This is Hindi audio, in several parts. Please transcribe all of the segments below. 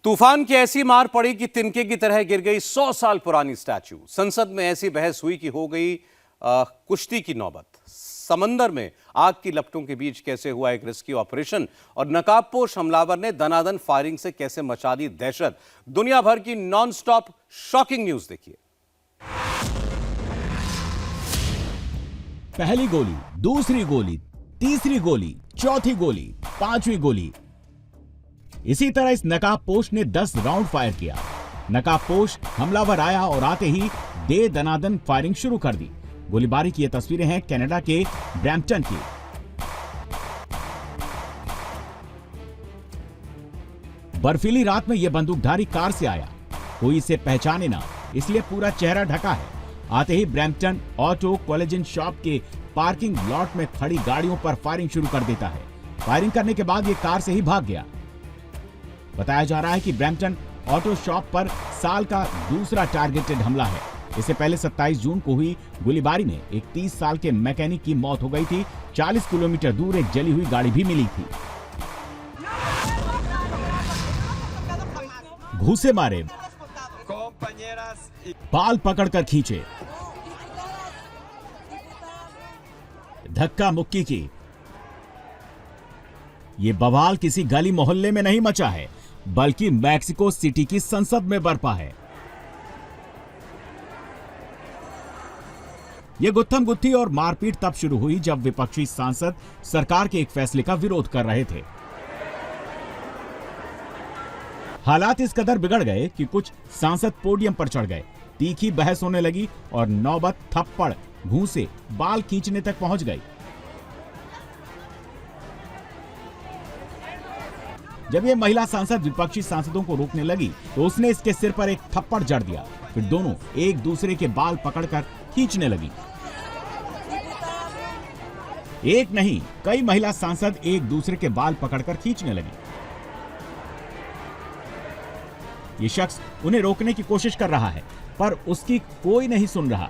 तूफान की ऐसी मार पड़ी कि तिनके की तरह गिर गई 100 साल पुरानी स्टैच्यू। संसद में ऐसी बहस हुई कि हो गई कुश्ती की नौबत। समंदर में आग की लपटों के बीच कैसे हुआ एक रेस्क्यू ऑपरेशन और नकाबपोश हमलावर ने दनादन फायरिंग से कैसे मचा दी दहशत। दुनिया भर की नॉनस्टॉप शॉकिंग न्यूज देखिए। पहली गोली, दूसरी गोली, तीसरी गोली, चौथी गोली, पांचवी गोली। इसी तरह इस नकाबपोश ने 10 राउंड फायर किया। नकाबपोश हमलावर आया और आते ही दे दनादन फायरिंग शुरू कर दी। गोलीबारी की ये तस्वीरें हैं कनाडा के ब्रैम्पटन की। बर्फीली रात में यह बंदूकधारी कार से आया। कोई इसे पहचाने ना, इसलिए पूरा चेहरा ढका है। आते ही ब्रैम्पटन ऑटो कोलेजन शॉप के पार्किंग लॉट में खड़ी गाड़ियों पर फायरिंग शुरू कर देता है। फायरिंग करने के बाद ये कार से ही भाग गया। बताया जा रहा है कि ब्रैम्पटन ऑटो शॉप पर साल का दूसरा टारगेटेड हमला है। इससे पहले 27 जून को हुई गोलीबारी में एक 30 साल के मैकेनिक की मौत हो गई थी। 40 किलोमीटर दूर एक जली हुई गाड़ी भी मिली थी। घूसे मारे, बाल पकड़कर खींचे, धक्का मुक्की की। ये बवाल किसी गली मोहल्ले में नहीं मचा है, बल्कि मैक्सिको सिटी की संसद में बरपा है। यह गुत्थम गुत्थी और मारपीट तब शुरू हुई जब विपक्षी सांसद सरकार के एक फैसले का विरोध कर रहे थे। हालात इस कदर बिगड़ गए कि कुछ सांसद पोडियम पर चढ़ गए। तीखी बहस होने लगी और नौबत थप्पड़, घूंसे, बाल खींचने तक पहुंच गई। जब यह महिला सांसद विपक्षी सांसदों को रोकने लगी तो उसने इसके सिर पर एक थप्पड़ जड़ दिया। फिर दोनों एक दूसरे के बाल पकड़कर खींचने लगी। एक नहीं, कई महिला सांसद एक दूसरे के बाल पकड़कर खींचने लगी। ये शख्स उन्हें रोकने की कोशिश कर रहा है, पर उसकी कोई नहीं सुन रहा।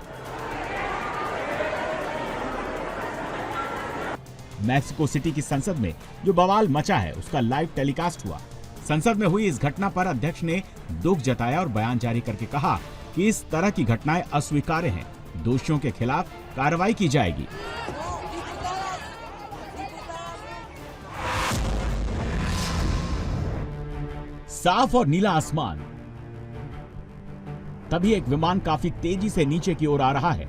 मैक्सिको सिटी की संसद में जो बवाल मचा है उसका लाइव टेलीकास्ट हुआ। संसद में हुई इस घटना पर अध्यक्ष ने दुख जताया और बयान जारी करके कहा कि इस तरह की घटनाएं अस्वीकार्य हैं। दोषियों के खिलाफ कार्रवाई की जाएगी। साफ और नीला आसमान। तभी एक विमान काफी तेजी से नीचे की ओर आ रहा है।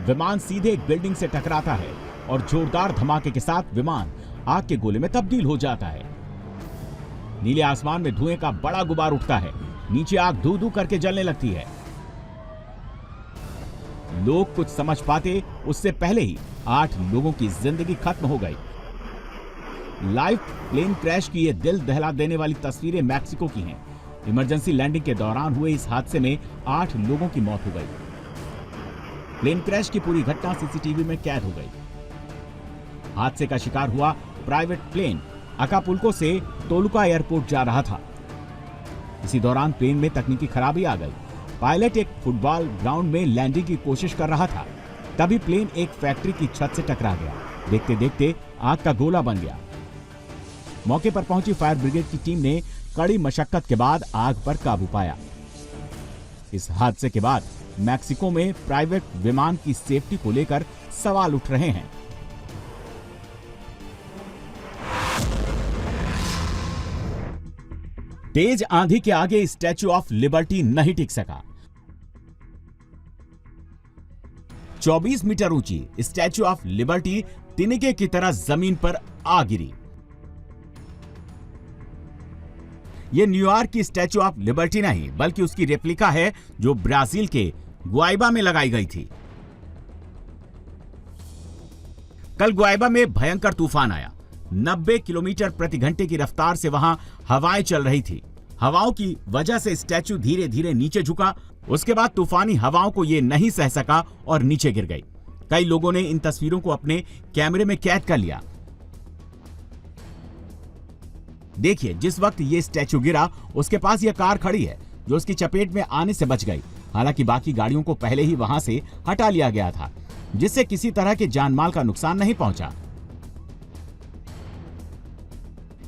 विमान सीधे एक बिल्डिंग से टकराता है और जोरदार धमाके के साथ विमान आग के गोले में तब्दील हो जाता है। नीले आसमान में धुएं का बड़ा गुबार उठता है। नीचे आग धू धू करके जलने लगती है। लोग कुछ समझ पाते उससे पहले ही 8 लोगों की जिंदगी खत्म हो गई। लाइव प्लेन क्रैश की ये दिल दहला देने वाली तस्वीरें मैक्सिको की हैं। इमरजेंसी लैंडिंग के दौरान हुए इस हादसे में 8 लोगों की मौत हो गई। प्लेन क्रैश की पूरी घटना सीसीटीवी में कैद हो गई। हादसे का शिकार हुआ प्राइवेट प्लेन अकापुल्को से टोलुका एयरपोर्ट जा रहा था। इसी दौरान प्लेन में तकनीकी खराबी आ गई। पायलट एक फुटबॉल ग्राउंड में लैंडिंग की कोशिश कर रहा था, तभी प्लेन एक फैक्ट्री की छत से टकरा गया। देखते देखते आग का गोला बन गया। मौके पर पहुंची फायर ब्रिगेड की टीम ने कड़ी मशक्कत के बाद आग पर काबू पाया। इस हादसे के बाद मैक्सिको में प्राइवेट विमान की सेफ्टी को लेकर सवाल उठ रहे हैं। तेज आंधी के आगे स्टैच्यू ऑफ लिबर्टी नहीं टिक सका। 24 मीटर ऊंची स्टैच्यू ऑफ लिबर्टी तिनके की तरह जमीन पर आ गिरी। यह न्यूयॉर्क की स्टैच्यू ऑफ लिबर्टी नहीं, बल्कि उसकी रेप्लिका है जो ब्राजील के गुआइबा में लगाई गई थी। कल गुआइबा में भयंकर तूफान आया। 90 किलोमीटर प्रति घंटे की रफ्तार से वहां हवाएं चल रही थी। हवाओं की वजह से स्टैच्यू धीरे धीरे नीचे झुका। उसके बाद तूफानी हवाओं को यह नहीं सह सका और नीचे गिर गई। कई लोगों ने इन तस्वीरों को अपने कैमरे में कैद कर लिया। देखिए, जिस वक्त ये स्टैच्यू गिरा उसके पास यह कार खड़ी है जो उसकी चपेट में आने से बच गई। हालांकि बाकी गाड़ियों को पहले ही वहां से हटा लिया गया था, जिससे किसी तरह के जानमाल का नुकसान नहीं पहुंचा।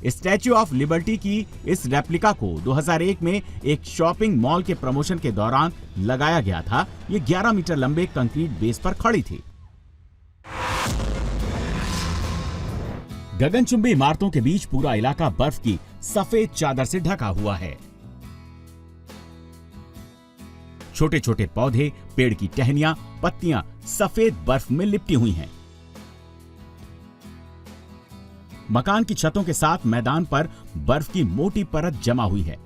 स्टैच्यू ऑफ लिबर्टी की इस रेप्लिका को 2001 में एक शॉपिंग मॉल के प्रमोशन के दौरान लगाया गया था। ये 11 मीटर लंबे कंक्रीट बेस पर खड़ी थी। गगनचुंबी इमारतों के बीच पूरा इलाका बर्फ की सफेद चादर से ढका हुआ है। छोटे छोटे पौधे, पेड़ की टहनियां, पत्तियां सफेद बर्फ में लिपटी हुई हैं। मकान की छतों के साथ मैदान पर बर्फ की मोटी परत जमा हुई है।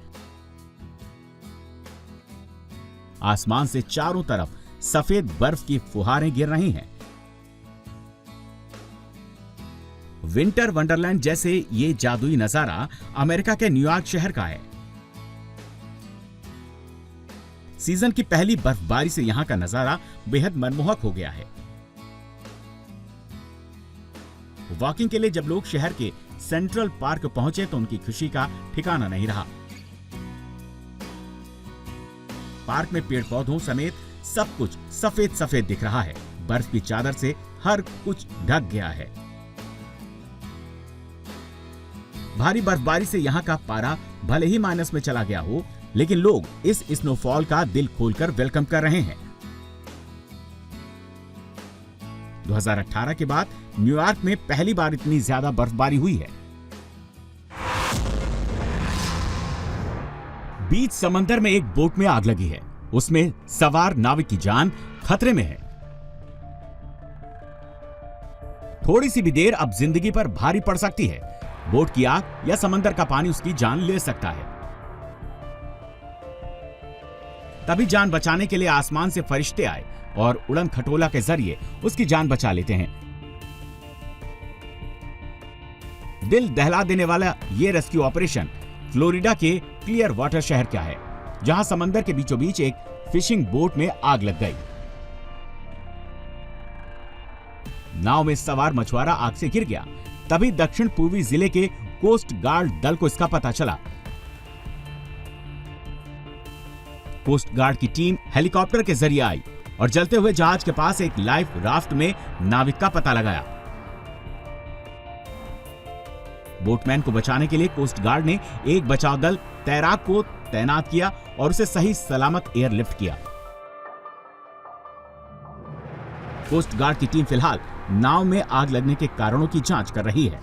आसमान से चारों तरफ सफेद बर्फ की फुहारें गिर रही हैं। विंटर वंडरलैंड जैसे ये जादुई नजारा अमेरिका के न्यूयॉर्क शहर का है। सीजन की पहली बर्फबारी से यहां का नजारा बेहद मनमोहक हो गया है। वॉकिंग के लिए जब लोग शहर के सेंट्रल पार्क पहुंचे तो उनकी खुशी का ठिकाना नहीं रहा। पार्क में पेड़ पौधों समेत सब कुछ सफेद सफेद दिख रहा है। बर्फ की चादर से हर कुछ ढक गया है। भारी बर्फबारी से यहाँ का पारा भले ही माइनस में चला गया हो, लेकिन लोग इस स्नोफॉल का दिल खोलकर वेलकम कर रहे हैं। 2018 के बाद न्यूयॉर्क में पहली बार इतनी ज्यादा बर्फबारी हुई है। बीच समंदर में एक बोट में आग लगी है। उसमें सवार नाविक की जान खतरे में है। थोड़ी सी भी देर अब जिंदगी पर भारी पड़ सकती है। बोट की आग या समंदर का पानी उसकी जान ले सकता है। तभी जान बचाने के लिए आसमान से फरिश्ते आए और उड़न खटोला के जरिए उसकी जान बचा लेते हैं। दिल दहला देने वाला ये रेस्क्यू ऑपरेशन फ्लोरिडा के क्लियर वाटर शहर का है, जहां समंदर के बीचों बीच एक फिशिंग बोट में आग लग गई। नाव में सवार मछुआरा आग से गिर गया। तभी दक्षिण पूर्वी जिले के कोस्ट गार्ड दल को इसका पता चला। कोस्ट गार्ड की टीम हेलीकॉप्टर के जरिए आई और जलते हुए जहाज के पास एक लाइफ राफ्ट में नाविक का पता लगाया। बोटमैन को बचाने के लिए कोस्ट गार्ड ने एक बचाव दल तैराक को तैनात किया और उसे सही सलामत एयरलिफ्ट किया। कोस्ट गार्ड की टीम फिलहाल नाव में आग लगने के कारणों की जांच कर रही है।